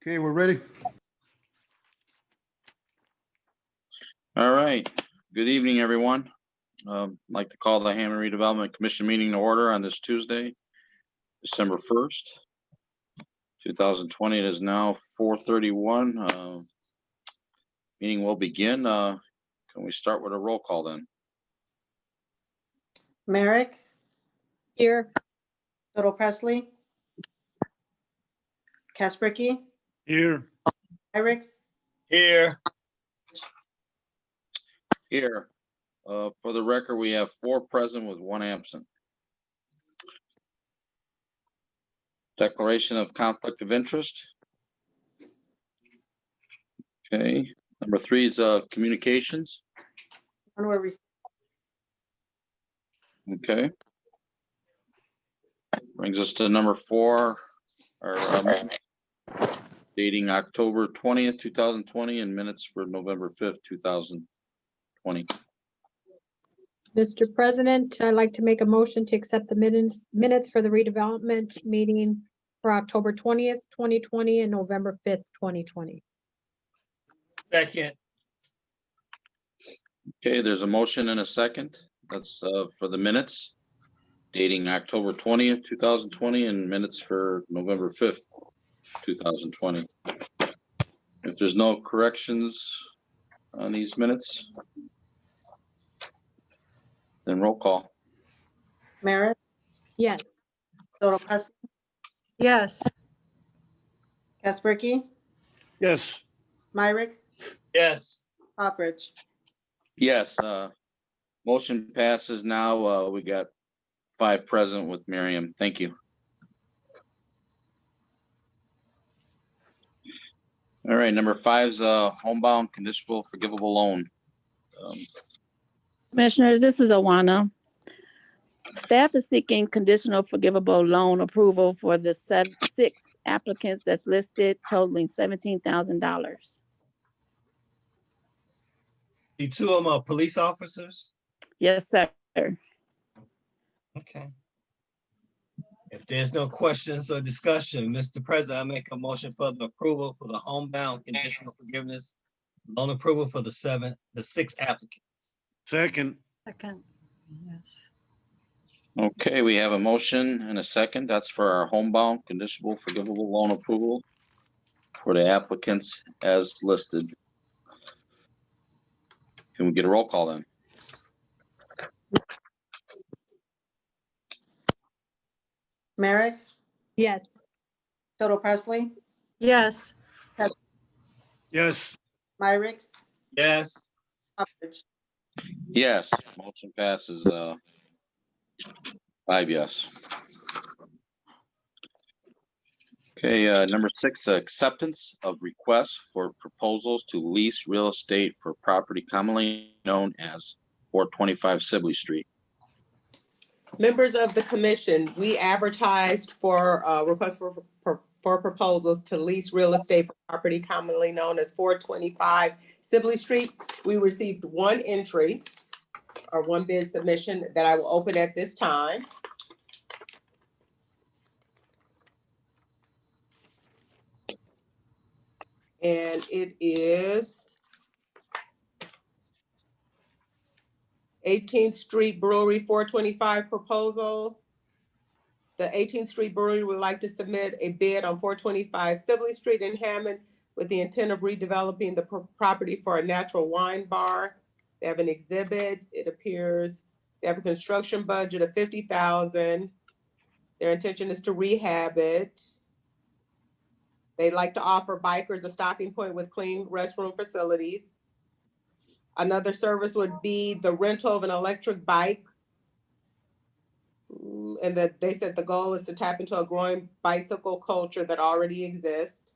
Okay, we're ready. All right. Good evening, everyone. I'd like to call the Hammond Redevelopment Commission meeting to order on this Tuesday, December 1st, 2020. It is now 4:31. Meeting will begin. Can we start with a roll call then? Merrick, Here. Total Presley, Kasperky, Here. Irix, Here. Here. For the record, we have 4 present with 1 absent. Declaration of conflict of interest. Okay. Number 3 is communications. one were received. Okay. Brings us to number 4, dating October 20th, 2020, and minutes for November 5th, 2020. Mr. President, I'd like to make a motion to accept the minutes for the redevelopment meeting for October 20th, 2020 and November 5th, 2020. Second. Okay, there's a motion and a second. That's for the minutes dating October 20th, 2020, and minutes for November 5th, 2020. If there's no corrections on these minutes, then roll call. Merrick, Yes. Total Presley, Yes. Kasperky, Yes. Myrix, Yes. Hopperidge. Yes, motion passes now. We got 5 present with Miriam. Thank you. All right, number 5 is homebound conditional forgivable loan. Commissioners, this is Awana. Staff is seeking conditional forgivable loan approval for the 6 applicants that's listed totaling $17,000. The 2 of them are police officers? Yes, sir. Okay. If there's no questions or discussion, Mr. President, I make a motion for the approval for the homebound conditional forgiveness loan approval for the 6 applicants. Second. Second. Yes. Okay, we have a motion and a second. That's for our homebound conditional forgivable loan approval for the applicants as listed. Can we get a roll call then? Merrick, Yes. Total Presley, Yes. Yes. Myrix, Yes. Hopperidge. Yes, motion passes 5 yes. Okay, number 6, acceptance of requests for proposals to lease real estate for property commonly known as 425 Sibley Street. Members of the commission, we advertised for requests for proposals to lease real estate for property commonly known as 425 Sibley Street. We received 1 entry or 1 bid submission that I will open at this time. And it is 18th Street Brewery 425 proposal. The 18th Street Brewery would like to submit a bid on 425 Sibley Street in Hammond with the intent of redeveloping the property for a natural wine bar. They have an exhibit. It appears they have a construction budget of $50,000. Their intention is to rehab it. They'd like to offer bikers a stopping point with clean restroom facilities. Another service would be the rental of an electric bike. And that they said the goal is to tap into a growing bicycle culture that already exists.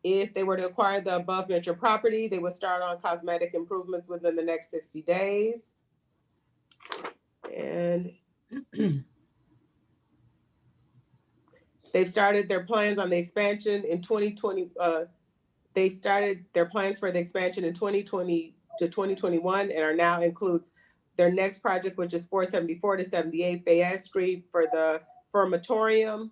If they were to acquire the above mentioned property, they would start on cosmetic improvements within the next 60 days. And they've started their plans on the expansion in 2020. They started their plans for the expansion in 2020 to 2021 and are now includes their next project, which is 474 to 78 Fayette Street for the firmatorium.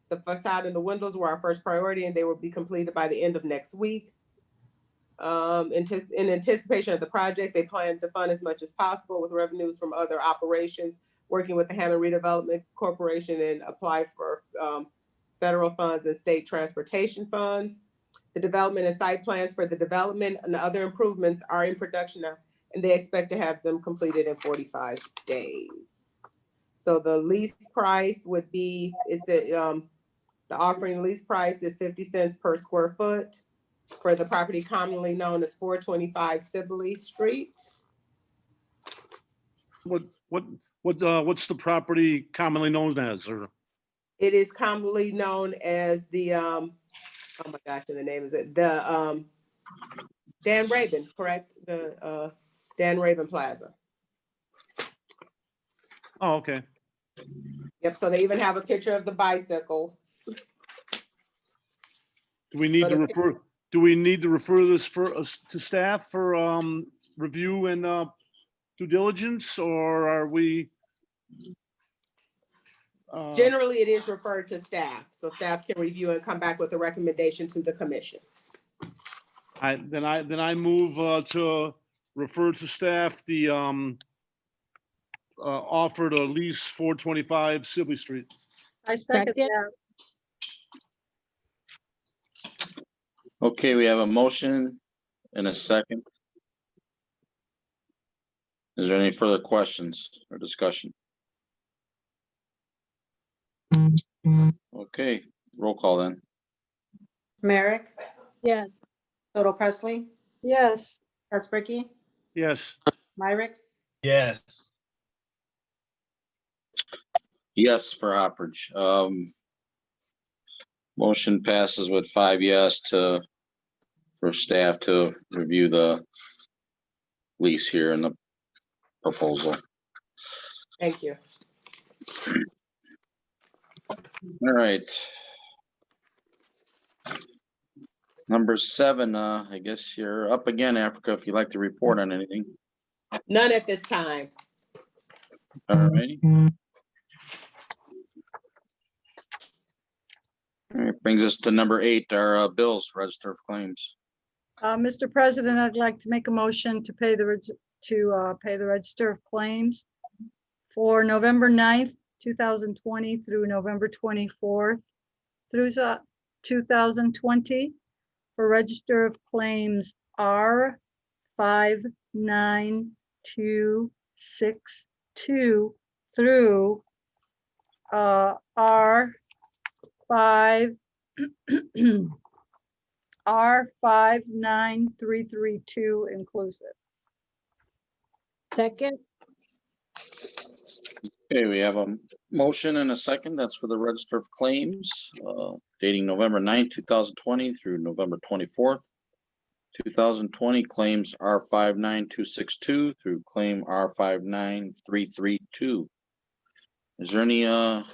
The facade and the windows were our first priority, and they will be completed by the end of next week. In anticipation of the project, they plan to fund as much as possible with revenues from other operations, working with the Hammond Redevelopment Corporation and apply for federal funds and state transportation funds. The development and site plans for the development and other improvements are in production now, and they expect to have them completed in 45 days. So the lease price would be, the offering lease price is 50 cents per square foot for the property commonly known as 425 Sibley Street. What's the property commonly known as, or? It is commonly known as the, oh my gosh, and the name is it, the Dan Raven, correct? The Dan Raven Plaza. Oh, okay. Yep, so they even have a picture of the bicycle. Do we need to refer this to staff for review and due diligence, or are we? Generally, it is referred to staff, so staff can review and come back with a recommendation to the commission. Then I move to refer to staff the offer to lease 425 Sibley Street. I second Second. that. Okay, we have a motion and a second. Is there any further questions or discussion? Okay, roll call then. Merrick, Yes. Total Presley, Yes, Pressbricky, Yes. Myricks, Yes. Yes for Hopperidge. Motion passes with 5 yes for staff to review the lease here in the proposal. Thank you. All right. Number 7, I guess you're up again, Africa, if you'd like to report on anything. None at this time. All righty. All right, brings us to number 8, our bills, register of claims. Mr. President, I'd like to make a motion to pay the register of claims for November 9th, 2020 through November 24th through 2020 for register of claims R59262 through R59332 inclusive. Second. Okay, we have a motion and a second. That's for the register of claims dating November 9th, 2020 through November 24th, 2020. Claims R59262 through claim R59332. Is there any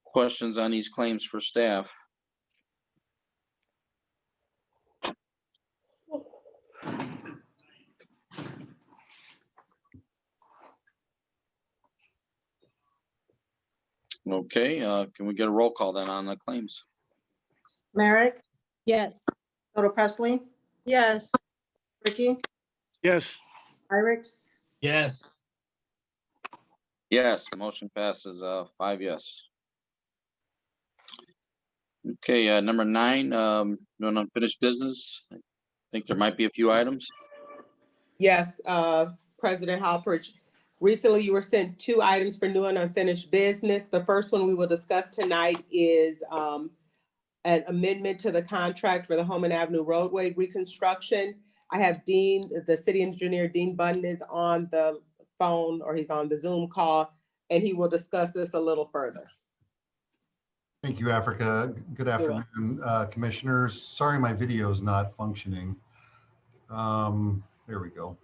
questions on these claims for staff? Okay, can we get a roll call then on the claims? Merrick, Yes. Total Presley, Yes, Ricky, Yes. Myricks, Yes. Yes, motion passes 5 yes. Okay, number 9, no unfinished business. I think there might be a few items. Yes, President Hopperidge, recently you were sent 2 items for new and unfinished business. The first one we will discuss tonight is an amendment to the contract for the Hammond Avenue roadway reconstruction. I have Dean, the city engineer, Dean Bunn, is on the phone, or he's on the Zoom call, and he will discuss this a little further. Thank you, Africa. Good afternoon, commissioners. Sorry, my video is not functioning. There we go.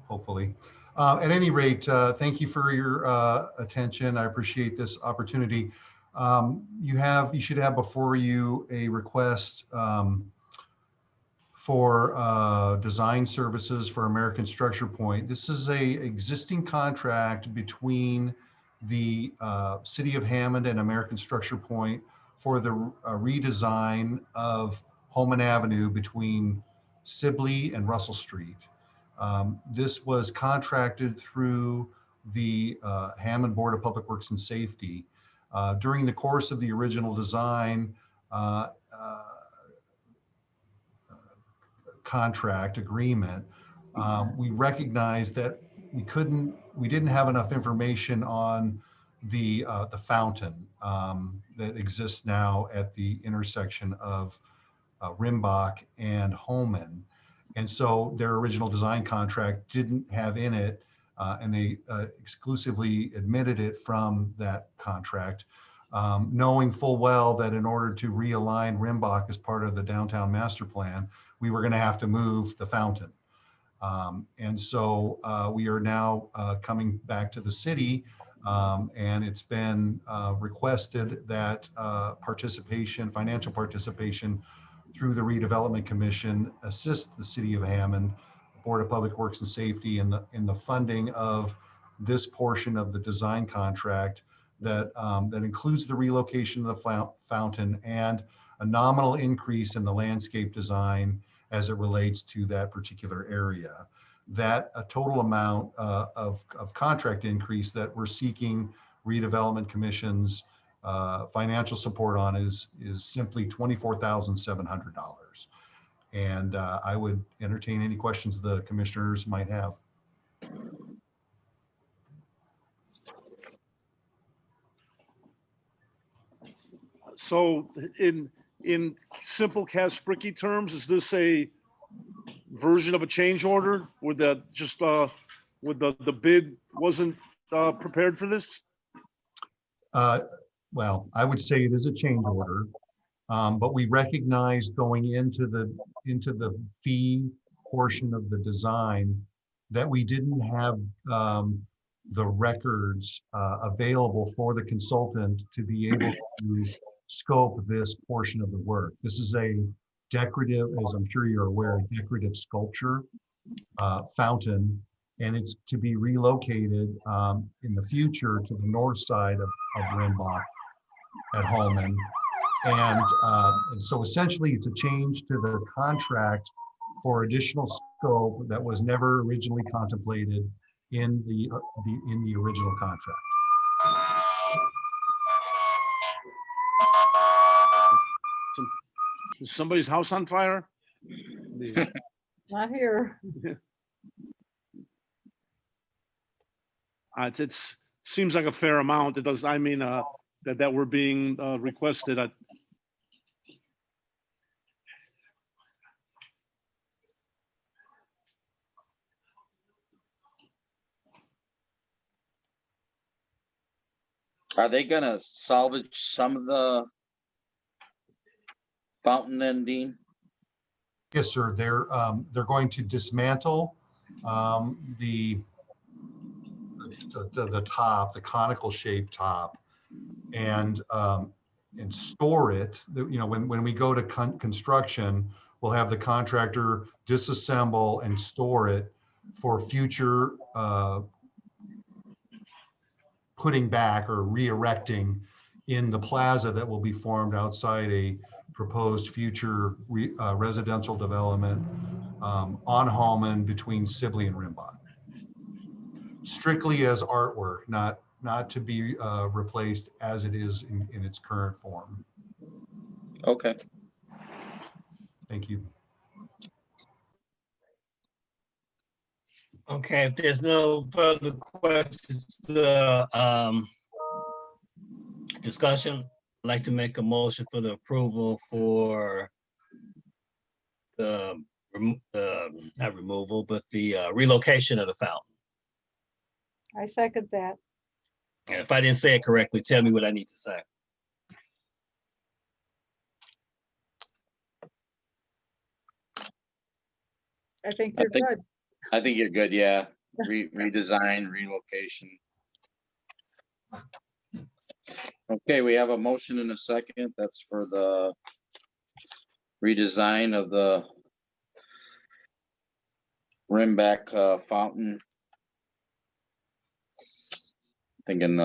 Hopefully. At any rate, thank you for your attention. I appreciate this opportunity. You should have before you a request for design services for American Structure Point. This is a existing contract between the City of Hammond and American Structure Point for the redesign of Holman Avenue between Sibley and Russell Street. This was contracted through the Hammond Board of Public Works and Safety. During the course of the original design contract agreement, we recognized that we didn't have enough information on the fountain that exists now at the intersection of Rimbach and Holman. And so their original design contract didn't have in it, and they exclusively admitted it from that contract, knowing full well that in order to realign Rimbach as part of the downtown master plan, we were going to have to move the fountain. And so we are now coming back to the city, and it's been requested that financial participation through the Redevelopment Commission assist the City of Hammond, Board of Public Works and Safety in the funding of this portion of the design contract that includes the relocation of the fountain and a nominal increase in the landscape design as it relates to that particular area. That a total amount of contract increase that we're seeking Redevelopment Commission's financial support on is simply $24,700. And I would entertain any questions the commissioners might have. So in simple Caspricky terms, is this a version of a change order where that just with the bid wasn't prepared for this? Well, I would say it is a change order, but we recognize going into the fee portion of the design that we didn't have the records available for the consultant to be able to scope this portion of the work. This is a decorative, as I'm sure you're aware, decorative sculpture fountain, and it's to be relocated in the future to the north side of Rimbach at Holman. And so essentially it's a change to the contract for additional scope that was never originally contemplated in the original contract. Is somebody's house on fire? Not here. It's seems like a fair amount. It does. I mean, that we're being requested. Are they gonna salvage some of the fountain then, Dean? Yes, sir. They're going to dismantle the top, the conical shaped top, and store it. You know, when we go to construction, we'll have the contractor disassemble and store it for future putting back or re-erecting in the plaza that will be formed outside a proposed future residential development on Holman between Sibley and Rimbach. Strictly as artwork, not to be replaced as it is in its current form. Okay. Thank you. Okay, if there's no further questions, discussion, I'd like to make a motion for the approval for the, not removal, but the relocation of the fountain. I second that. And if I didn't say it correctly, tell me what I need to say. I think you're good. I think you're good, yeah. Redesign, relocation. Okay, we have a motion and a second. That's for the redesign of the Rimbach fountain. Thinking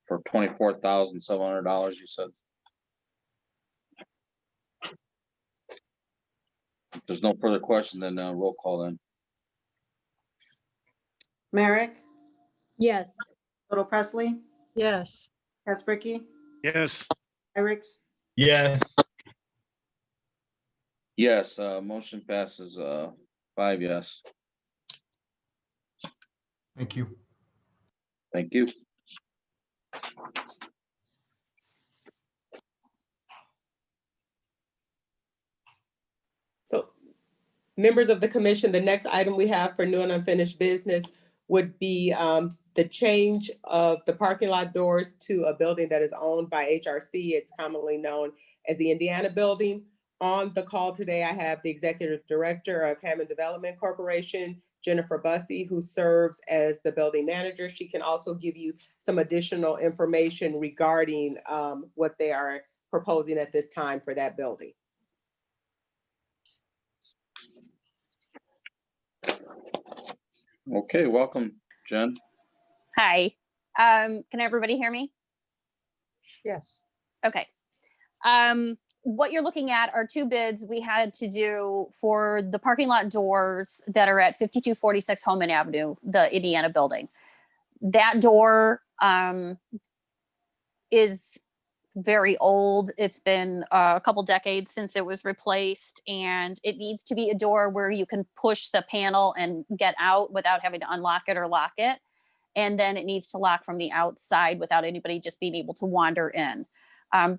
for $24,700, you said. If there's no further question, then roll call then. Merrick, Yes. Little Presley, yes, Casbricky, Yes, Pyrex, Yes, Yes, motion passes 5 yes. Thank you. Thank you. So, members of the commission, the next item we have for new and unfinished business would be the change of the parking lot doors to a building that is owned by HRC. It's commonly known as the Indiana Building. On the call today, I have the Executive Director of Hammond Development Corporation, Jennifer Bussey, who serves as the building manager. She can also give you some additional information regarding what they are proposing at this time for that building. Okay, welcome, Jen. Hi, can everybody hear me? yes. Okay. What you're looking at are two bids we had to do for the parking lot doors that are at 5246 Holman Avenue, the Indiana building. That door is very old. It's been a couple decades since it was replaced, and it needs to be a door where you can push the panel and get out without having to unlock it or lock it. And then it needs to lock from the outside without anybody just being able to wander in.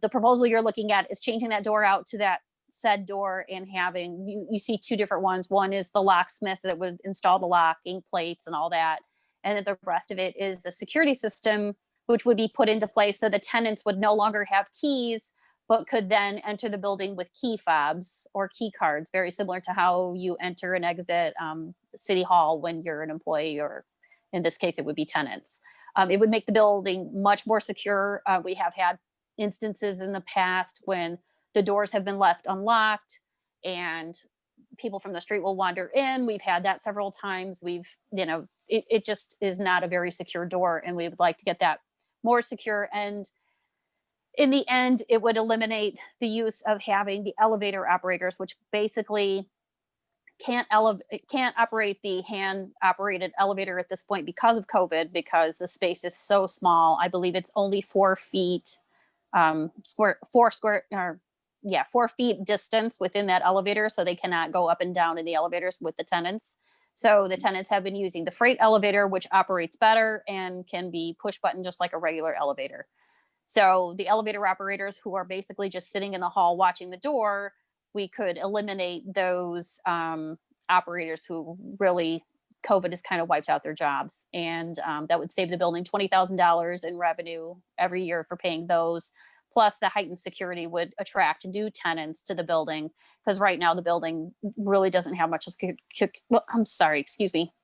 The proposal you're looking at is changing that door out to that said door and having, you see two different ones. One is the locksmith that would install the locking plates and all that. And then the rest of it is the security system, which would be put into place so the tenants would no longer have keys, but could then enter the building with key fobs or key cards, very similar to how you enter and exit City Hall when you're an employee, or in this case, it would be tenants. It would make the building much more secure. We have had instances in the past when the doors have been left unlocked and people from the street will wander in. We've had that several times. It just is not a very secure door, and we would like to get that more secure. And in the end, it would eliminate the use of having the elevator operators, which basically can't operate the hand operated elevator at this point because of COVID, because the space is so small. I believe it's only 4 feet 4 feet distance within that elevator. So they cannot go up and down in the elevators with the tenants. So the tenants have been using the freight elevator, which operates better and can be push button just like a regular elevator. So the elevator operators who are basically just sitting in the hall watching the door, we could eliminate those operators who really COVID has kind of wiped out their jobs. And that would save the building $20,000 in revenue every year for paying those. Plus the heightened security would attract new tenants to the building, because right now the building really doesn't have much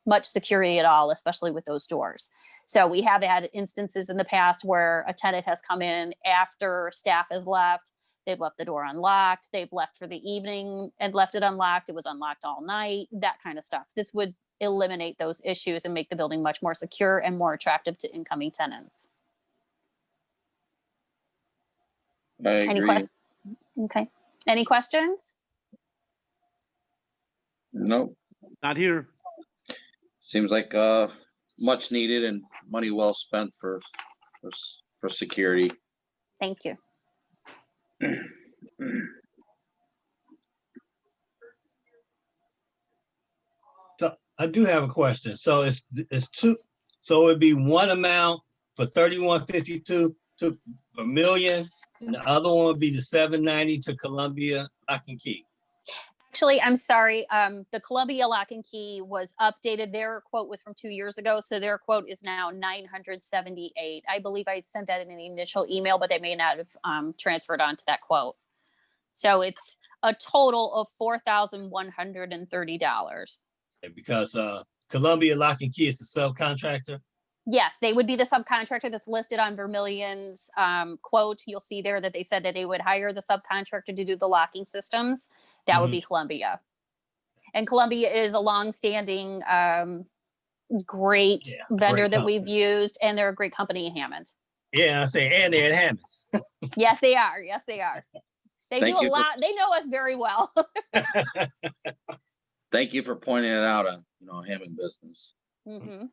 much security at all, especially with those doors. So we have had instances in the past where a tenant has come in after staff has left. They've left the door unlocked. They've left for the evening and left it unlocked. It was unlocked all night, that kind of stuff. This would eliminate those issues and make the building much more secure and more attractive to incoming tenants. I Any agree. questions? Okay. Any questions? No, not here. seems like much needed and money well spent for security. Thank you. So I do have a question. So it's two, so it'd be one amount for 3152 to a million, and the other one would be the 790 to Columbia Lock and Key. Actually, I'm sorry. The Columbia Lock and Key was updated. Their quote was from 2 years ago. So their quote is now 978. I believe I sent that in the initial email, but they may not have transferred onto that quote. So it's a total of $4,130. Because Columbia Lock and Key is a subcontractor. Yes, they would be the subcontractor that's listed on Vermilion's quote. You'll see there that they said that they would hire the subcontractor to do the locking systems. That would be Columbia. And Columbia is a longstanding, great vendor that we've used, and they're a great company in Hammond. Yeah, I say, and they're at Hammond. Yes, they are. Yes, they are. They Thank do a you for- lot. They know us very well. Thank you for pointing it out, Hammond business. Mhm.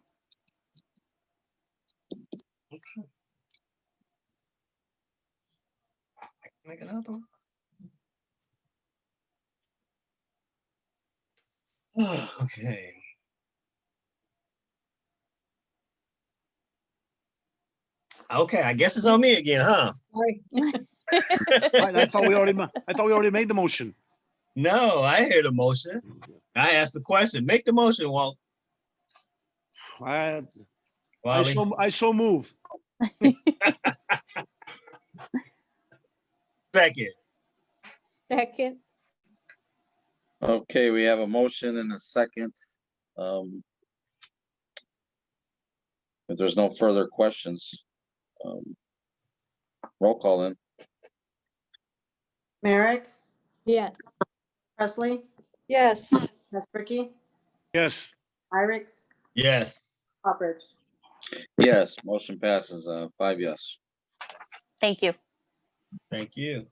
Make another one. Okay. Okay, I guess it's on me again, huh? Sorry. I thought we already made the motion. No, I heard a motion. I asked the question. Make the motion, Walt. I Wally. so move. Second. Second, Okay, we have a motion and a second. If there's no further questions, roll call in. Merrick, yes. Presley, yes, Hasbricki, Yes. Irex, Yes. Hopper. Yes, motion passes, 5 yes. Thank you. Thank you.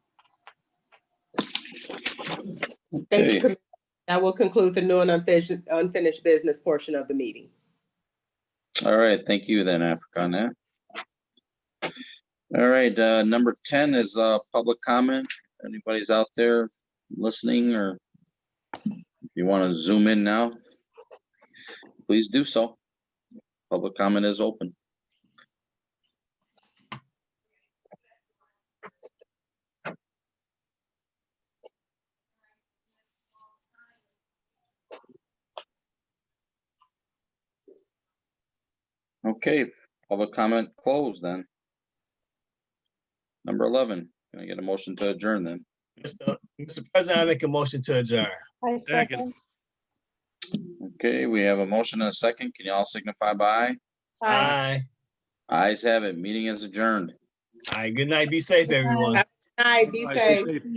Thank Okay. you. That will conclude the new and unfinished business portion of the meeting. All right, thank you then, Africa, on that. All right, number 10 is public comment. Anybody's out there listening, or if you want to zoom in now, please do so. Public comment is open. Okay, public comment closed then. Number 11, can I get a motion to adjourn then? Mr. President, I make a motion to adjourn. I Second. second. Okay, we have a motion and a second. Can you all signify by aye? Aye. Ayes have it. Meeting is adjourned. All right, good night. Be safe, everyone. Good night, be All right, stay safe. safe.